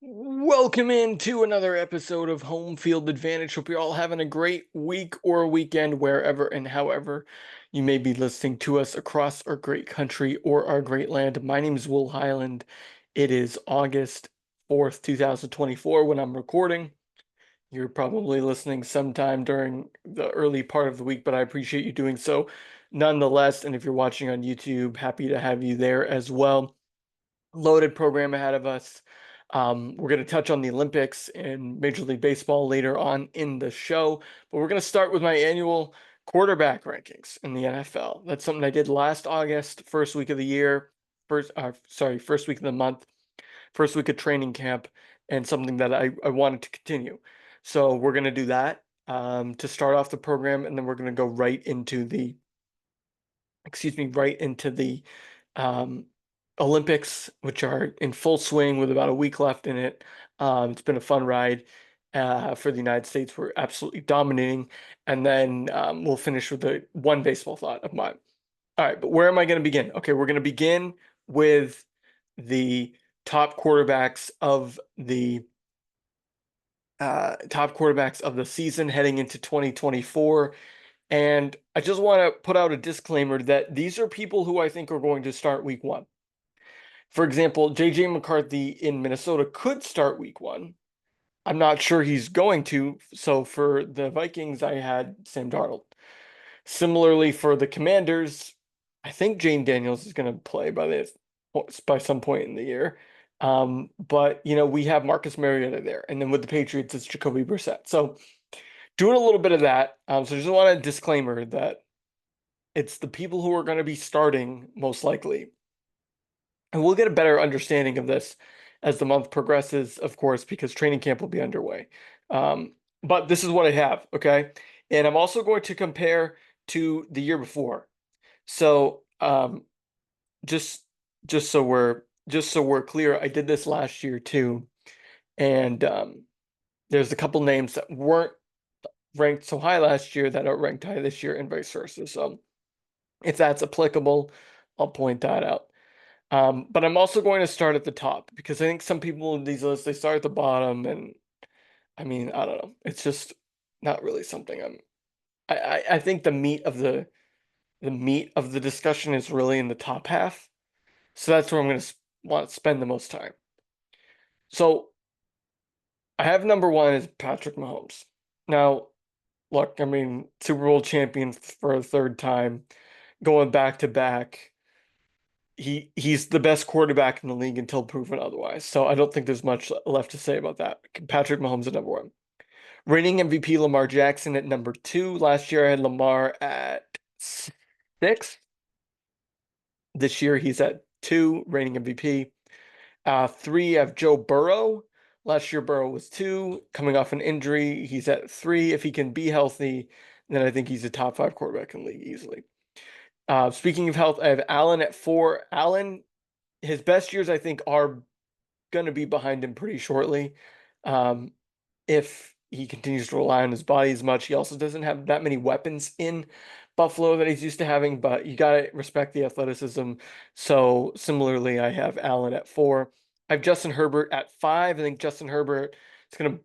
Welcome into another episode of Home Field Advantage. Hope you're all having a great week or weekend wherever and however you may be listening to us across our great country or our great land. My name is Will Highland. It is August 4th, 2024 when I'm recording. You're probably listening sometime during the early part of the week, but I appreciate you doing so nonetheless. And if you're watching on YouTube, happy to have you there as well. Loaded program ahead of us. We're going to touch on the Olympics and Major League Baseball later on in the show, but we're going to start with my annual quarterback rankings in the NFL. That's something I did last August, first week of the year, first week of the month, first week of training camp, and something that I wanted to continue. So we're going to do that to start off the program, and then we're going to go right into the um, Olympics, which are in full swing with about a week left in it. It's been a fun ride for the United States. We're absolutely dominating. And then we'll finish with the one baseball thought of mine. All right, but where am I going to begin? Okay, we're going to begin with the top quarterbacks of the season heading into 2024. And I just want to put out a disclaimer that these are people who I think are going to start week one. For example, JJ McCarthy in Minnesota could start week one. I'm not sure he's going to. So for the Vikings, I had Sam Darnold. Similarly, for the Commanders, I think Jane Daniels is going to play by some point in the year. But we have Marcus Mariota there, and then with the Patriots, it's Jacoby Brissett. So doing a little bit of that. So just want a disclaimer that it's the people who are going to be starting most likely. And we'll get a better understanding of this as the month progresses, of course, because training camp will be underway. But this is what I have, okay? And I'm also going to compare to the year before. So just just so we're clear, I did this last year too, and there's a couple names that weren't ranked so high last year that are ranked high this year, and vice versa. So if that's applicable, I'll point that out. But I'm also going to start at the top because I think some people in these lists they start at the bottom, and I mean I don't know. It's just not really something I think the meat of the discussion is really in the top half, so that's where I'm going to want to spend the most time. So I have number one is Patrick Mahomes. Now, look, I mean Super Bowl champion for a third time, going back to back. He's the best quarterback in the league until proven otherwise. So I don't think there's much left to say about that. Patrick Mahomes at number one. Reigning MVP Lamar Jackson at number two. Last year I had Lamar at six. This year he's at two, reigning MVP. Three, I have Joe Burrow. Last year Burrow was two, coming off an injury. He's at three. If he can be healthy, then I think he's a top five quarterback in the league easily. Speaking of health, I have Allen at four. Allen, his best years, I think, are going to be behind him pretty shortly. If he continues to rely on his body as much, he also doesn't have that many weapons in Buffalo that he's used to having, but you got to respect the athleticism. So similarly, I have Allen at four. I have Justin Herbert at five. I think Justin Herbert is going to,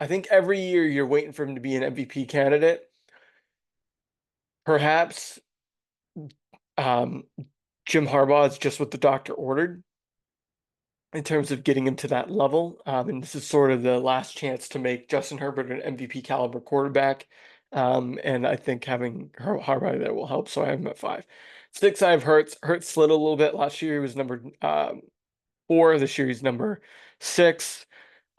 I think every year you're waiting for him to be an MVP candidate. Perhaps um, Jim Harbaugh is just what the doctor ordered in terms of getting him to that level. And this is sort of the last chance to make Justin Herbert an MVP caliber quarterback. And I think having Harbaugh there will help. So I have him at five. Six, I have Hurts. Hurts slid a little bit. Last year he was number four. This year he's number six.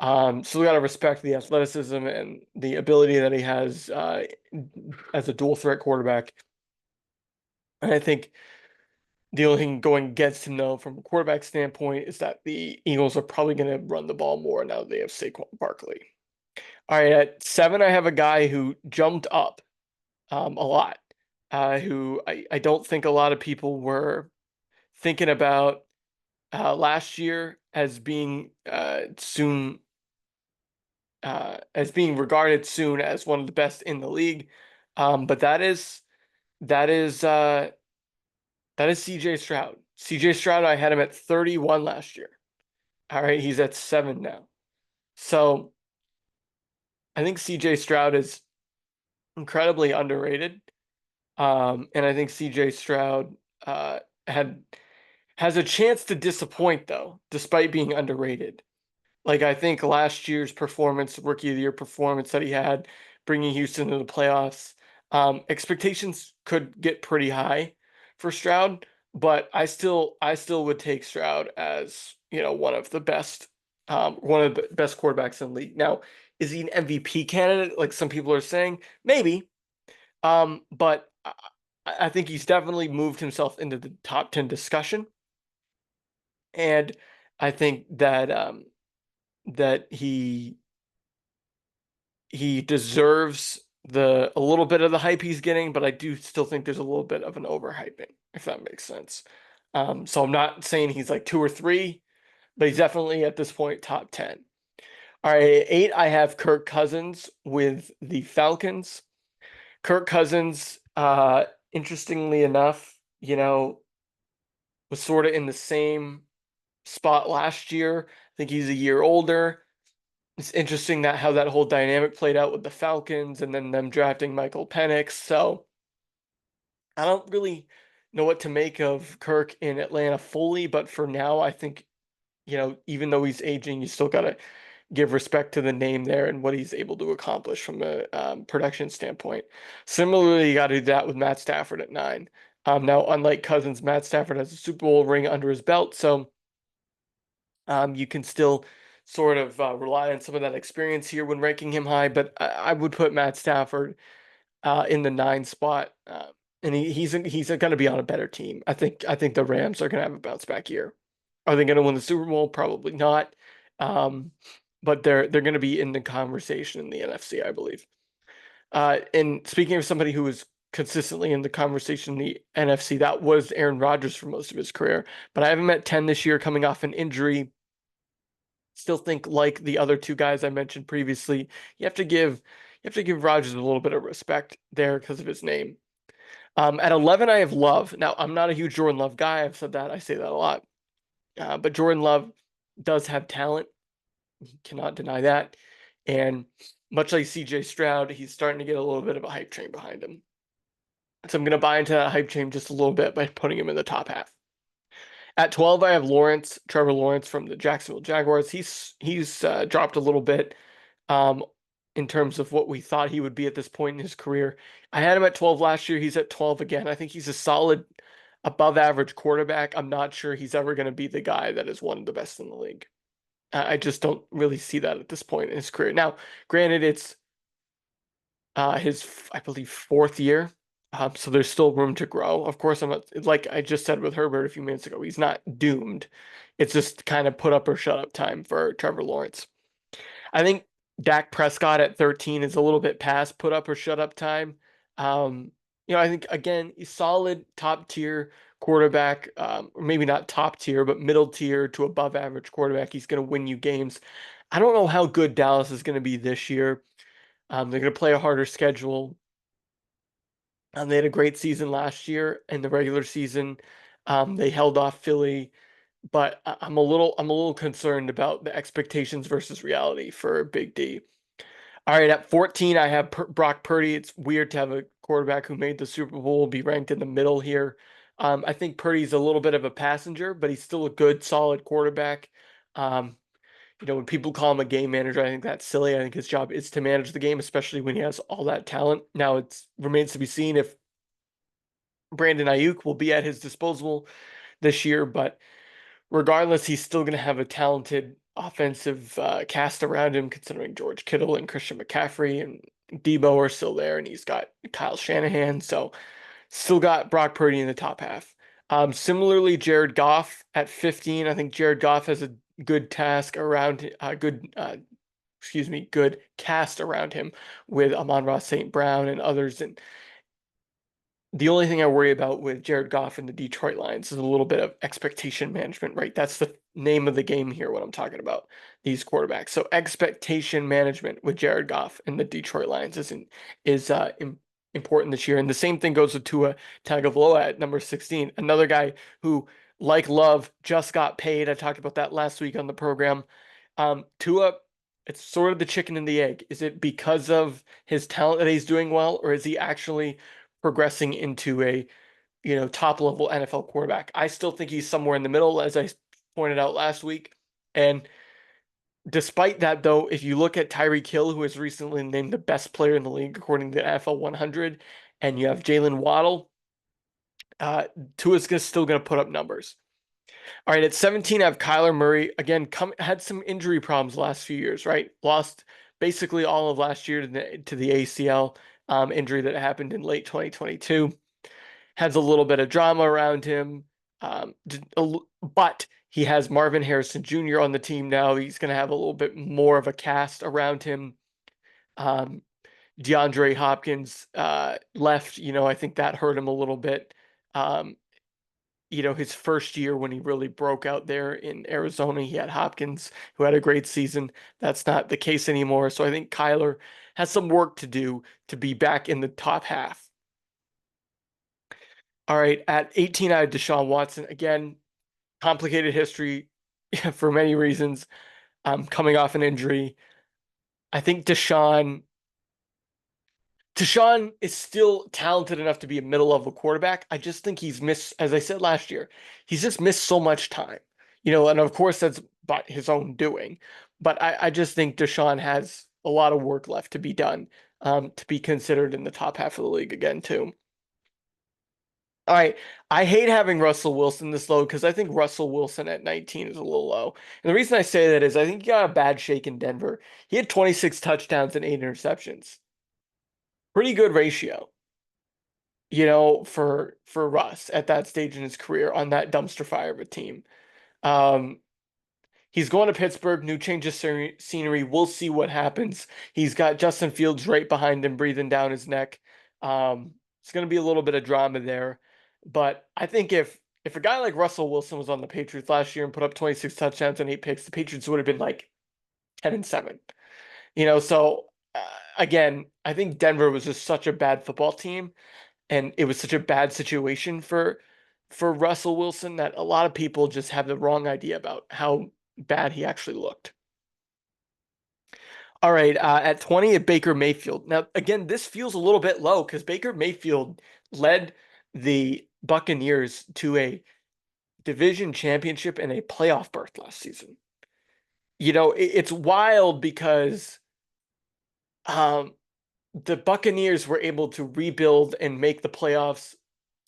So we got to respect the athleticism and the ability that he has as a dual threat quarterback. And I think the only thing going against him, though, from a quarterback standpoint, is that the Eagles are probably going to run the ball more now that they have Saquon Barkley. All right, at seven, I have a guy who jumped up a lot, who I don't think a lot of people were thinking about last year as being regarded soon as one of the best in the league. But that is CJ Stroud. CJ Stroud, I had him at 31 last year. All right, he's at 7 now. So I think CJ Stroud is incredibly underrated. And I think CJ Stroud had has a chance to disappoint though, despite being underrated. Like I think last year's performance, rookie of the year performance that he had, bringing Houston to the playoffs, expectations could get pretty high for Stroud, but I still would take Stroud as one of the best quarterbacks in the league. Now, is he an MVP candidate? Like some people are saying, maybe. But I think he's definitely moved himself into the top 10 discussion, and I think that he deserves the a little bit of the hype he's getting, but I do still think there's a little bit of an overhyping, if that makes sense. So I'm not saying he's like 2 or 3, but he's definitely at this point top 10. All right, 8, I have Kirk Cousins with the Falcons. Kirk Cousins, interestingly enough, was sort of in the same spot last year. I think he's a year older. It's interesting that how that whole dynamic played out with the Falcons and then them drafting Michael Penix. So I don't really know what to make of Kirk in Atlanta fully, but for now, I think, even though he's aging, you still got to give respect to the name there and what he's able to accomplish from a production standpoint. Similarly, you got to do that with Matt Stafford at 9. Now, unlike Cousins, Matt Stafford has a Super Bowl ring under his belt, so you can still sort of rely on some of that experience here when ranking him high. But I would put Matt Stafford in the 9 spot, and he's going to be on a better team. I think the Rams are going to have a bounce back year. Are they going to win the Super Bowl? Probably not. Um, but they're going to be in the conversation in the NFC, I believe. And speaking of somebody who was consistently in the conversation in the NFC, that was Aaron Rodgers for most of his career. But I have him at 10 this year, coming off an injury. Still think like the other 2 guys I mentioned previously, you have to give Rodgers a little bit of respect there because of his name. At 11, I have Love. Now, I'm not a huge Jordan Love guy. I've said that. I say that a lot. But Jordan Love does have talent. Cannot deny that. And much like CJ Stroud, he's starting to get a little bit of a hype train behind him. So I'm going to buy into that hype train just a little bit by putting him in the top half. At 12, I have Trevor Lawrence from the Jacksonville Jaguars. He's dropped a little bit um, in terms of what we thought he would be at this point in his career. I had him at 12 last year. He's at 12 again. I think he's a solid above average quarterback. I'm not sure he's ever going to be the guy that is one of the best in the league. I just don't really see that at this point in his career. Now, granted, it's his, I believe, 4th year. So there's still room to grow. Of course, I'm not, like I just said with Herbert a few minutes ago, he's not doomed. It's just kind of put up or shut up time for Trevor Lawrence. I think Dak Prescott at 13 is a little bit past put up or shut up time. I think again, he's solid top tier quarterback, or maybe not top tier, but middle tier to above average quarterback. He's going to win you games. I don't know how good Dallas is going to be this year. They're going to play a harder schedule. They had a great season last year in the regular season. They held off Philly, but I'm a little concerned about the expectations versus reality for Big D. All right, at 14, I have Brock Purdy. It's weird to have a quarterback who made the Super Bowl be ranked in the middle here. I think Purdy's a little bit of a passenger, but he's still a good, solid quarterback. When people call him a game manager, I think that's silly. I think his job is to manage the game, especially when he has all that talent. Now it remains to be seen if Brandon Ayuk will be at his disposal this year, but regardless, he's still going to have a talented offensive cast around him, considering George Kittle and Christian McCaffrey and Debo are still there, and he's got Kyle Shanahan. So still got Brock Purdy in the top half. Similarly, Jared Goff at 15. I think Jared Goff has a good task around, good cast around him with Amon-Ra St. Brown and others. And the only thing I worry about with Jared Goff and the Detroit Lions is a little bit of expectation management, right? That's the name of the game here when I'm talking about these quarterbacks. So expectation management with Jared Goff and the Detroit Lions is important this year. And the same thing goes with Tua Tagovailoa at number 16, another guy who like Love, just got paid. I talked about that last week on the program. Tua, it's sort of the chicken and the egg. Is it because of his talent that he's doing well, or is he actually progressing into a, top level NFL quarterback? I still think he's somewhere in the middle, as I pointed out last week. And despite that, though, if you look at Tyreek Hill, who was recently named the best player in the league according to the NFL 100, and you have Jalen Waddle, uh, Tua's still going to put up numbers. All right, at 17, I have Kyler Murray. Again, had some injury problems the last few years, right? Lost basically all of last year to the ACL injury that happened in late 2022. Has a little bit of drama around him, but he has Marvin Harrison Jr. on the team now. He's going to have a little bit more of a cast around him. DeAndre Hopkins left. I think that hurt him a little bit. Um, his first year when he really broke out there in Arizona, he had Hopkins, who had a great season. That's not the case anymore. So I think Kyler has some work to do to be back in the top half. All right, at 18, I had Deshaun Watson. Again, complicated history for many reasons. Coming off an injury. I think Deshaun is still talented enough to be a middle level quarterback. I just think he's missed, as I said last year, he's just missed so much time. And of course that's but his own doing. But I just think Deshaun has a lot of work left to be done, to be considered in the top half of the league again, too. All right. I hate having Russell Wilson this low because I think Russell Wilson at 19 is a little low. And the reason I say that is I think he got a bad shake in Denver. He had 26 touchdowns and 8 interceptions. Pretty good ratio, for Russ at that stage in his career on that dumpster fire of a team. Um, he's going to Pittsburgh, new change of scenery. We'll see what happens. He's got Justin Fields right behind him, breathing down his neck. It's going to be a little bit of drama there, but I think if a guy like Russell Wilson was on the Patriots last year and put up 26 touchdowns and 8 picks, the Patriots would have been like 10-7. So again, I think Denver was just such a bad football team and it was such a bad situation for Russell Wilson that a lot of people just have the wrong idea about how bad he actually looked. All right, at 20 at Baker Mayfield. Now, again, this feels a little bit low because Baker Mayfield led the Buccaneers to a division championship and a playoff berth last season. It's wild because the Buccaneers were able to rebuild and make the playoffs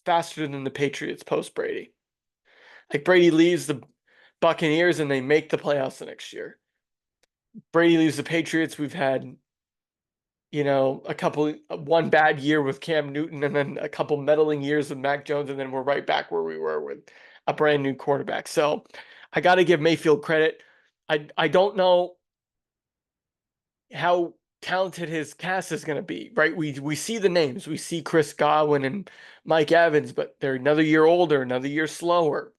faster than the Patriots post Brady. Like Brady leaves the Buccaneers and they make the playoffs the next year. Brady leaves the Patriots. We've had, one bad year with Cam Newton and then a couple meddling years with Mac Jones, and then we're right back where we were with a brand new quarterback. So I got to give Mayfield credit. I don't know how talented his cast is going to be, right? We see the names. We see Chris Godwin and Mike Evans, but they're another year older, another year slower.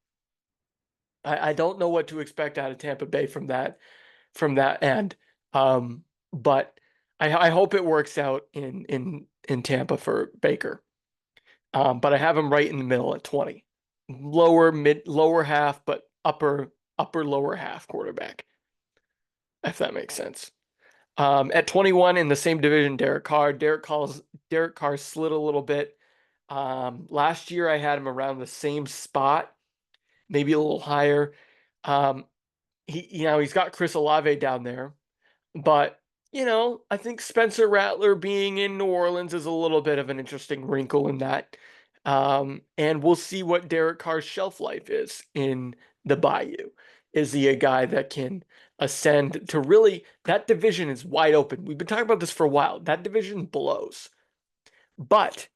I don't know what to expect out of Tampa Bay from that end. But I hope it works out in Tampa for Baker. But I have him right in the middle at 20. Lower half, but upper lower half quarterback, if that makes sense. At 21 in the same division, Derek Carr. Derek Carr slid a little bit. Last year I had him around the same spot, maybe a little higher. He's got Chris Olave down there, but I think Spencer Rattler being in New Orleans is a little bit of an interesting wrinkle in that. And we'll see what Derek Carr's shelf life is in the Bayou. Is he a guy that can ascend to really, that division is wide open. We've been talking about this for a while. That division blows. But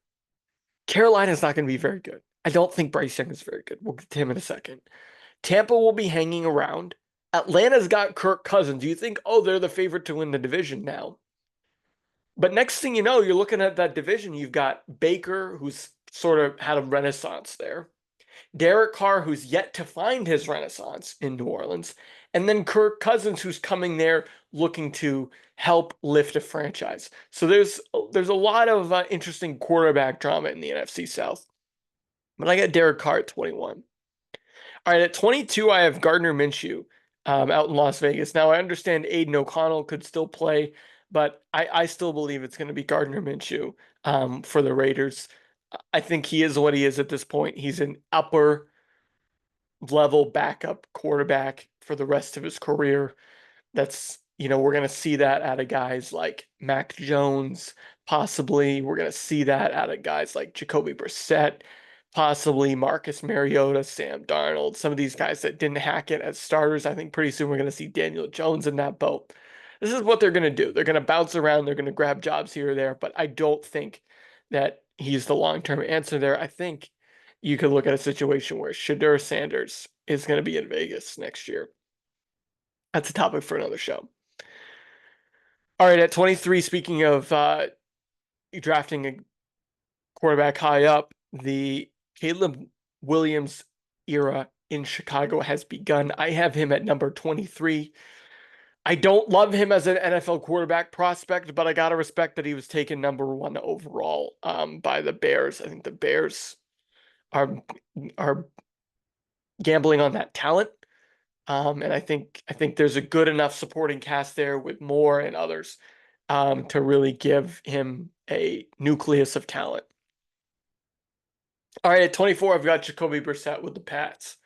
Carolina's not going to be very good. I don't think Bryce Young is very good. We'll get to him in a second. Tampa will be hanging around. Atlanta's got Kirk Cousins. You think, oh, they're the favorite to win the division now. But next thing you know, you're looking at that division. You've got Baker, who's sort of had a renaissance there. Derek Carr, who's yet to find his renaissance in New Orleans. And then Kirk Cousins, who's coming there looking to help lift a franchise. So there's a lot of interesting quarterback drama in the NFC South. But I got Derek Carr at 21. All right, at 22, I have Gardner Minshew out in Las Vegas. Now, I understand Aiden O'Connell could still play, but I still believe it's going to be Gardner Minshew for the Raiders. I think he is what he is at this point. He's an upper level backup quarterback for the rest of his career. That's, we're going to see that out of guys like Mac Jones, possibly. We're going to see that out of guys like Jacoby Brissett, possibly Marcus Mariota, Sam Darnold, some of these guys that didn't hack it as starters. I think pretty soon we're going to see Daniel Jones in that boat. This is what they're going to do. They're going to bounce around, they're going to grab jobs here or there, but I don't think that he's the long-term answer there. I think you could look at a situation where Shedeur Sanders is going to be in Vegas next year. That's a topic for another show. All right, at 23, speaking of drafting a quarterback high up, the Caleb Williams era in Chicago has begun. I have him at number 23. I don't love him as an NFL quarterback prospect, but I got to respect that he was taken number 1 overall by the Bears. I think the Bears are gambling on that talent. And I think there's a good enough supporting cast there with Moore and others to really give him a nucleus of talent. All right, at 24, I've got Jacoby Brissett with the Pats.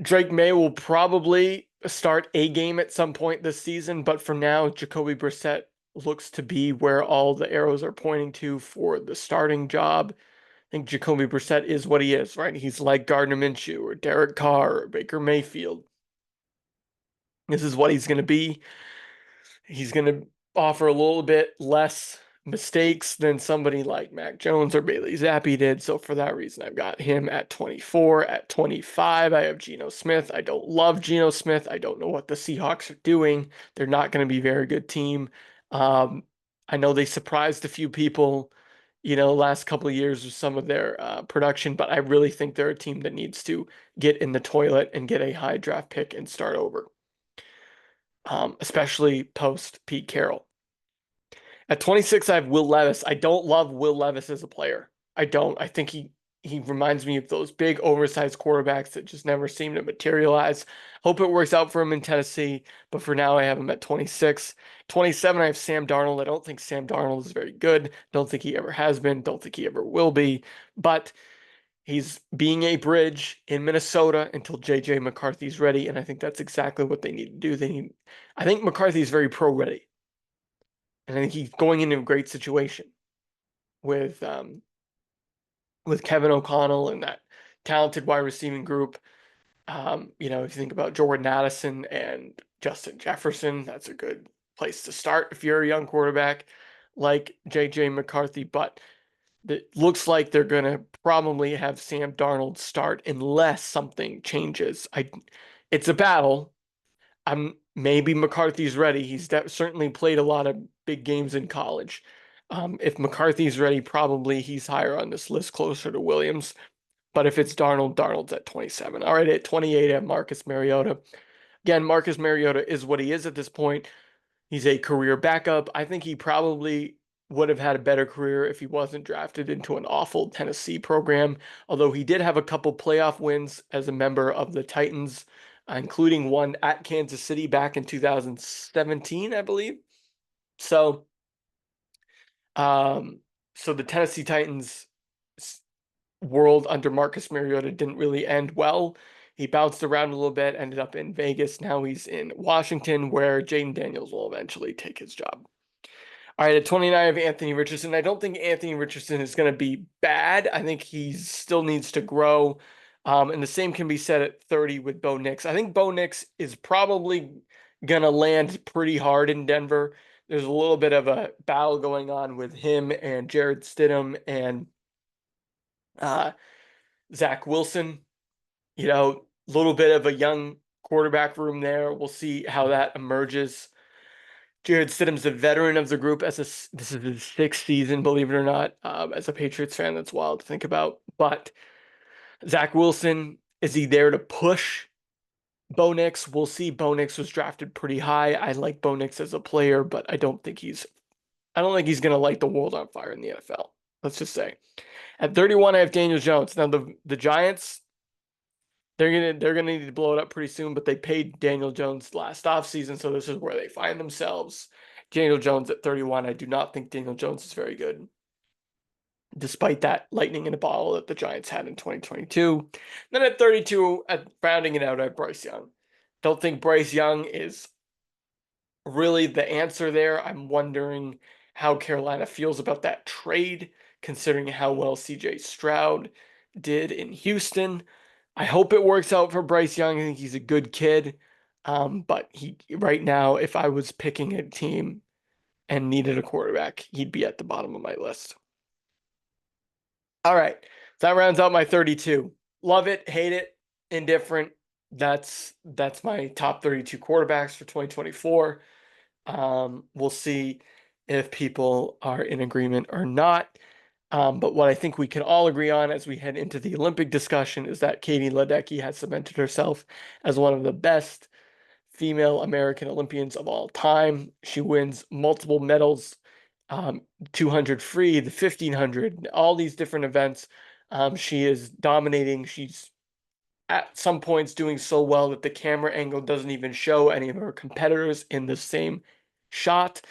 Drake May will probably start a game at some point this season, but for now, Jacoby Brissett looks to be where all the arrows are pointing to for the starting job. I think Jacoby Brissett is what he is, right? He's like Gardner Minshew or Derek Carr or Baker Mayfield. This is what he's going to be. He's going to offer a little bit less mistakes than somebody like Mac Jones or Bailey Zappi did. So for that reason, I've got him at 24. At 25, I have Geno Smith. I don't love Geno Smith. I don't know what the Seahawks are doing. They're not going to be a very good team. I know they surprised a few people, last couple of years with some of their production, but I really think they're a team that needs to get in the toilet and get a high draft pick and start over. Especially post Pete Carroll. At 26, I have Will Levis. I don't love Will Levis as a player. I don't. I think he reminds me of those big oversized quarterbacks that just never seem to materialize. Hope it works out for him in Tennessee, but for now I have him at 26. 27, I have Sam Darnold. I don't think Sam Darnold is very good. Don't think he ever has been. Don't think he ever will be. But he's being a bridge in Minnesota until JJ McCarthy's ready, and I think that's exactly what they need to do. I think McCarthy's very pro-ready, and I think he's going into a great situation with Kevin O'Connell and that talented wide receiving group. If you think about Jordan Addison and Justin Jefferson, that's a good place to start if you're a young quarterback like JJ McCarthy, but it looks like they're going to probably have Sam Darnold start unless something changes. It's a battle. Maybe McCarthy's ready. He's certainly played a lot of big games in college. If McCarthy's ready, probably he's higher on this list, closer to Williams. But if it's Darnold, Darnold's at 27. All right, at 28, I have Marcus Mariota. Again, Marcus Mariota is what he is at this point. He's a career backup. I think he probably would have had a better career if he wasn't drafted into an awful Tennessee program, although he did have a couple playoff wins as a member of the Titans, including one at Kansas City back in 2017, I believe. So, the Tennessee Titans world under Marcus Mariota didn't really end well. He bounced around a little bit, ended up in Vegas. Now he's in Washington, where Jaden Daniels will eventually take his job. All right, at 29, I have Anthony Richardson. I don't think Anthony Richardson is going to be bad. I think he still needs to grow. And the same can be said at 30 with Bo Nix. I think Bo Nix is probably going to land pretty hard in Denver. There's a little bit of a battle going on with him and Jared Stidham and Zach Wilson. A little bit of a young quarterback room there. We'll see how that emerges. Jared Stidham's a veteran of the group. This is his 6th season, believe it or not. As a Patriots fan, that's wild to think about. But Zach Wilson, is he there to push Bo Nix? We'll see. Bo Nix was drafted pretty high. I like Bo Nix as a player, but I don't think he's going to light the world on fire in the NFL. Let's just say. At 31, I have Daniel Jones. Now the Giants, They're gonna need to blow it up pretty soon, but they paid Daniel Jones last offseason, so this is where they find themselves. Daniel Jones at 31. I do not think Daniel Jones is very good, despite that lightning in a bottle that the Giants had in 2022. Then at 32, rounding it out at Bryce Young. Don't think Bryce Young is really the answer there. I'm wondering how Carolina feels about that trade, considering how well CJ Stroud did in Houston. I hope it works out for Bryce Young. I think he's a good kid. But he right now, if I was picking a team and needed a quarterback, he'd be at the bottom of my list. All right. So that rounds out my 32. Love it, hate it, indifferent. That's my top 32 quarterbacks for 2024. We'll see if people are in agreement or not. But what I think we can all agree on as we head into the Olympic discussion is that Katie Ledecky has cemented herself as one of the best female American Olympians of all time. She wins multiple medals, 200 free, the 1500, all these different events. She is dominating. She's at some points doing so well that the camera angle doesn't even show any of her competitors in the same shot.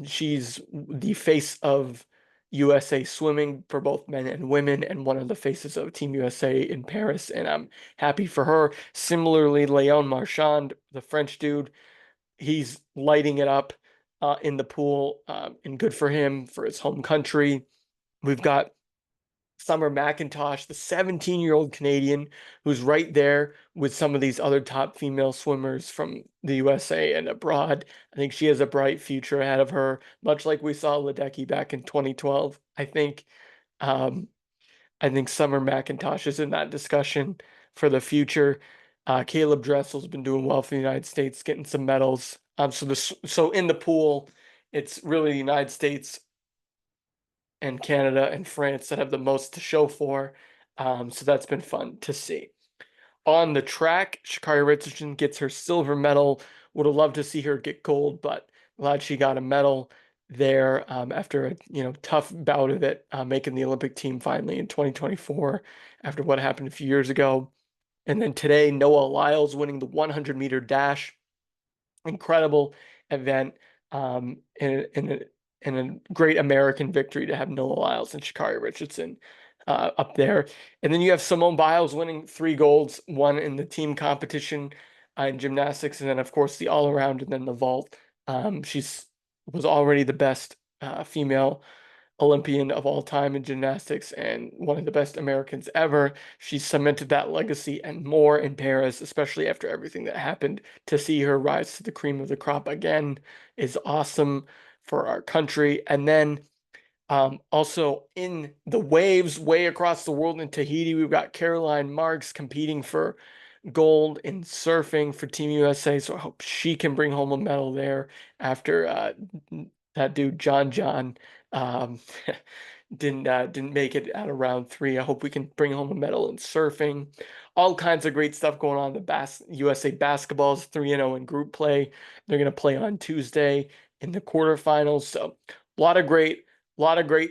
She's the face of USA swimming for both men and women, and one of the faces of Team USA in Paris, and I'm happy for her. Similarly, Leon Marchand, the French dude, he's lighting it up in the pool, and good for him for his home country. We've got Summer McIntosh, the 17-year-old Canadian, who's right there with some of these other top female swimmers from the USA and abroad. I think she has a bright future ahead of her, much like we saw Ledecky back in 2012. Um, I think Summer McIntosh is in that discussion for the future. Caleb Dressel's been doing well for the United States, getting some medals. So in the pool, it's really the United States and Canada and France that have the most to show for. So that's been fun to see. On the track, Sha'Carri Richardson gets her silver medal. Would have loved to see her get gold, but glad she got a medal there after a tough bout of it, making the Olympic team finally in 2024 after what happened a few years ago. And then today, Noah Lyles winning the 100-meter dash. Incredible event, in a great American victory to have Noah Lyles and Sha'Carri Richardson up there. And then you have Simone Biles winning 3 golds, one in the team competition in gymnastics, and then of course the all around and then the vault. She's was already the best female Olympian of all time in gymnastics and one of the best Americans ever. She cemented that legacy and more in Paris, especially after everything that happened. To see her rise to the cream of the crop again is awesome for our country. And then also in the waves way across the world in Tahiti, we've got Caroline Marks competing for gold in surfing for Team USA. So I hope she can bring home a medal there after that dude John um, didn't make it out of round 3. I hope we can bring home a medal in surfing. All kinds of great stuff going on. The USA basketball's 3-0 in group play. They're gonna play on Tuesday in the quarterfinals. So a lot of great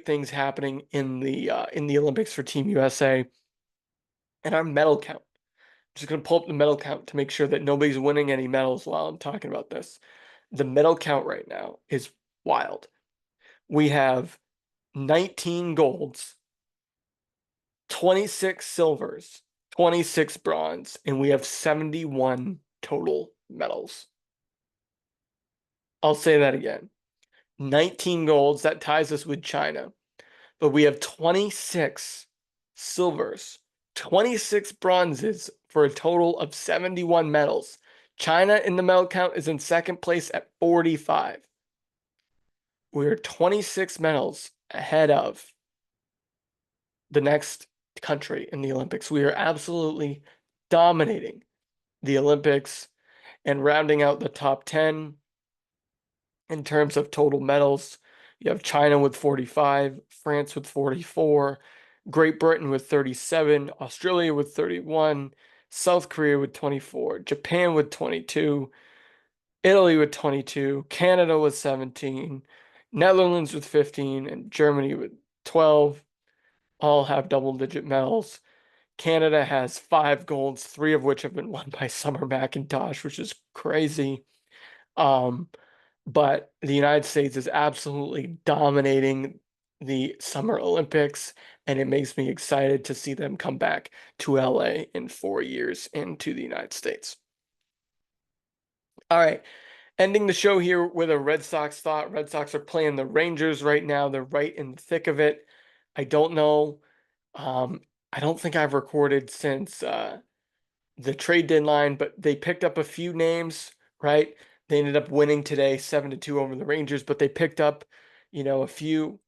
things happening in the Olympics for Team USA. And our medal count. I'm just gonna pull up the medal count to make sure that nobody's winning any medals while I'm talking about this. The medal count right now is wild. We have 19 golds, 26 silvers, 26 bronze, and we have 71 total medals. I'll say that again. 19 golds, that ties us with China. But we have 26 silvers, 26 bronzes for a total of 71 medals. China in the medal count is in second place at 45. We're 26 medals ahead of the next country in the Olympics. We are absolutely dominating the Olympics and rounding out the top 10 in terms of total medals. You have China with 45, France with 44, Great Britain with 37, Australia with 31, South Korea with 24, Japan with 22, Italy with 22, Canada with 17, Netherlands with 15, and Germany with 12. All have double-digit medals. Canada has 5 golds, 3 of which have been won by Summer McIntosh, which is crazy. Um, but the United States is absolutely dominating the Summer Olympics, and it makes me excited to see them come back to LA in 4 years into the United States. All right, ending the show here with a Red Sox thought. Red Sox are playing the Rangers right now. They're right in the thick of it. I don't know. I don't think I've recorded since the trade deadline, but they picked up a few names, right? They ended up winning today 7-2 over the Rangers, but they picked up, a few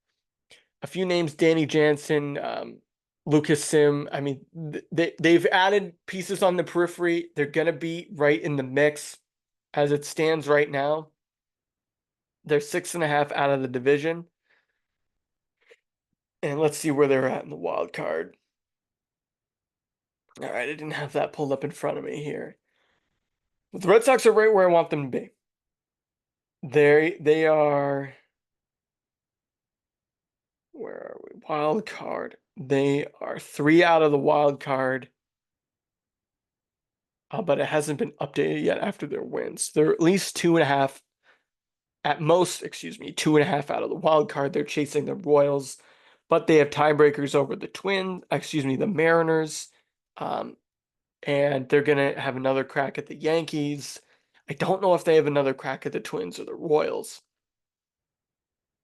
names, Danny Jansen, Lucas Sim. I mean, they've added pieces on the periphery. They're gonna be right in the mix as it stands right now. They're 6.5 out of the division. And let's see where they're at in the wild card. All right, I didn't have that pulled up in front of me here. The Red Sox are right where I want them to be. They are, where are we? Wild card. They are 3 out of the wild card, but it hasn't been updated yet after their wins. They're at least 2.5, at most, 2.5 out of the wild card. They're chasing the Royals, but they have tiebreakers over the Mariners, and they're gonna have another crack at the Yankees. I don't know if they have another crack at the Twins or the Royals,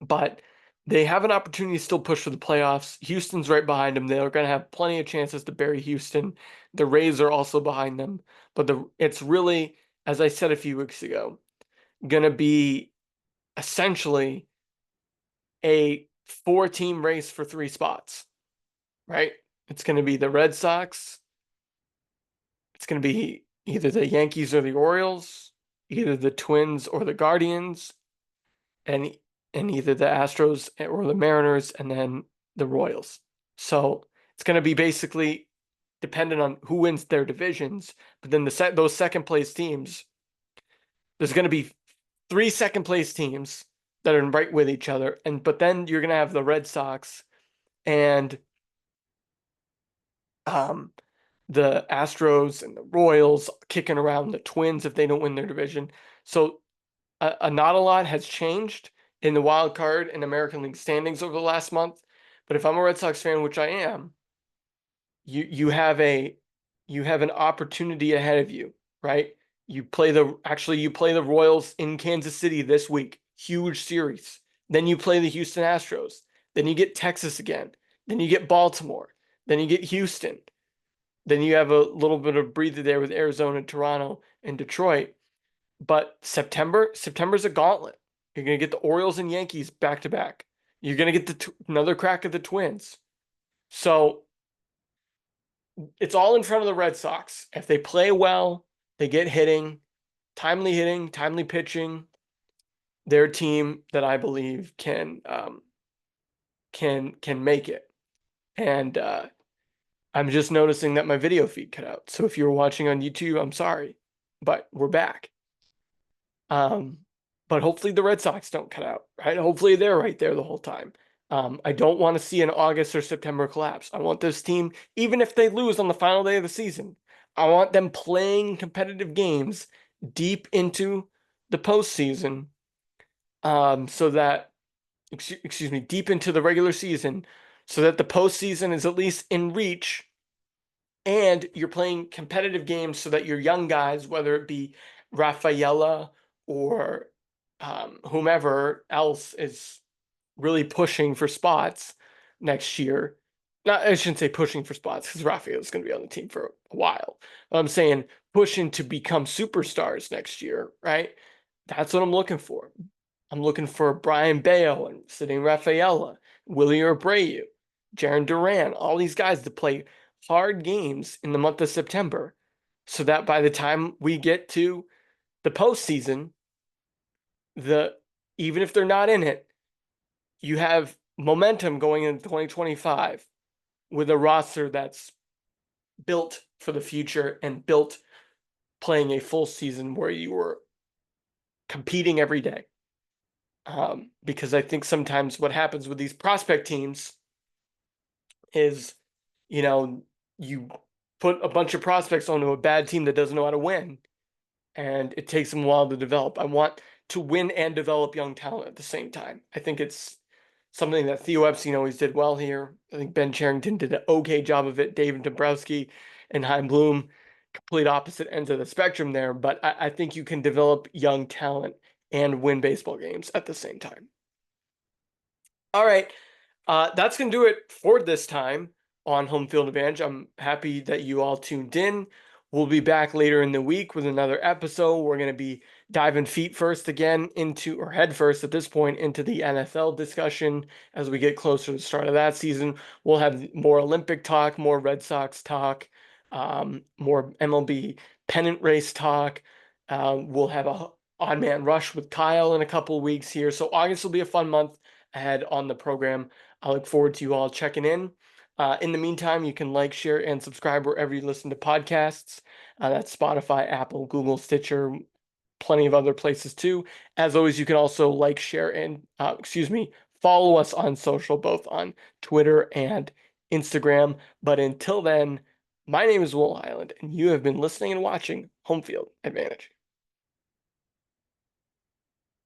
but they have an opportunity to still push for the playoffs. Houston's right behind them. They're going to have plenty of chances to bury Houston. The Rays are also behind them, but it's really, as I said a few weeks ago, going to be essentially a 4-team race for 3 spots, right? It's going to be the Red Sox. It's going to be either the Yankees or the Orioles, either the Twins or the Guardians, and either the Astros or the Mariners, and then the Royals. So it's going to be basically dependent on who wins their divisions. But then those second place teams, there's going to be 3 second place teams that are right with each other, but then you're going to have the Red Sox and the Astros and the Royals kicking around the Twins if they don't win their division. So not a lot has changed in the wild card and American League standings over the last month. But if I'm a Red Sox fan, which I am, you have an opportunity ahead of you, right? You play the Royals in Kansas City this week. Huge series. Then you play the Houston Astros. Then you get Texas again. Then you get Baltimore. Then you get Houston. Then you have a little bit of breather there with Arizona, Toronto, and Detroit. But September's a gauntlet. You're going to get the Orioles and Yankees back to back. You're going to get another crack at the Twins. So it's all in front of the Red Sox. If they play well, they get hitting, timely pitching. They're a team that I believe can make it. And I'm just noticing that my video feed cut out. So if you're watching on YouTube, I'm sorry, but we're back. But hopefully the Red Sox don't cut out, right? Hopefully they're right there the whole time. I don't want to see an August or September collapse. I want this team, even if they lose on the final day of the season, I want them playing competitive games deep into the postseason, so that, deep into the regular season, so that the postseason is at least in reach, and you're playing competitive games so that your young guys, whether it be Rafaela or whomever else is really pushing for spots next year. Not, I shouldn't say pushing for spots because Rafael is going to be on the team for a while. But I'm saying pushing to become superstars next year, right? That's what I'm looking for. I'm looking for Brian Bayo and Sitting Rafaela, Willie Abreu, Jaron Duran, all these guys to play hard games in the month of September, so that by the time we get to the postseason, even if they're not in it, you have momentum going into 2025 with a roster that's built for the future and built playing a full season where you were competing every day. Because I think sometimes what happens with these prospect teams is, you put a bunch of prospects onto a bad team that doesn't know how to win, and it takes them a while to develop. I want to win and develop young talent at the same time. I think it's something that Theo Epstein always did well here. I think Ben Cherington did an okay job of it. David Dombrowski and Chaim Bloom, complete opposite ends of the spectrum there. But I think you can develop young talent and win baseball games at the same time. All right. That's going to do it for this time on Home Field Advantage. I'm happy that you all tuned in. We'll be back later in the week with another episode. We're going to be diving feet first again into, or head first at this point, into the NFL discussion as we get closer to the start of that season. We'll have more Olympic talk, more Red Sox talk, more MLB pennant race talk. We'll have a odd man rush with Kyle in a couple of weeks here. So August will be a fun month ahead on the program. I look forward to you all checking in. In the meantime, you can like, share, and subscribe wherever you listen to podcasts. That's Spotify, Apple, Google, Stitcher, plenty of other places too. As always, you can also like, share, and follow us on social, both on Twitter and Instagram. But until then, my name is Will Highland, and you have been listening and watching Home Field Advantage.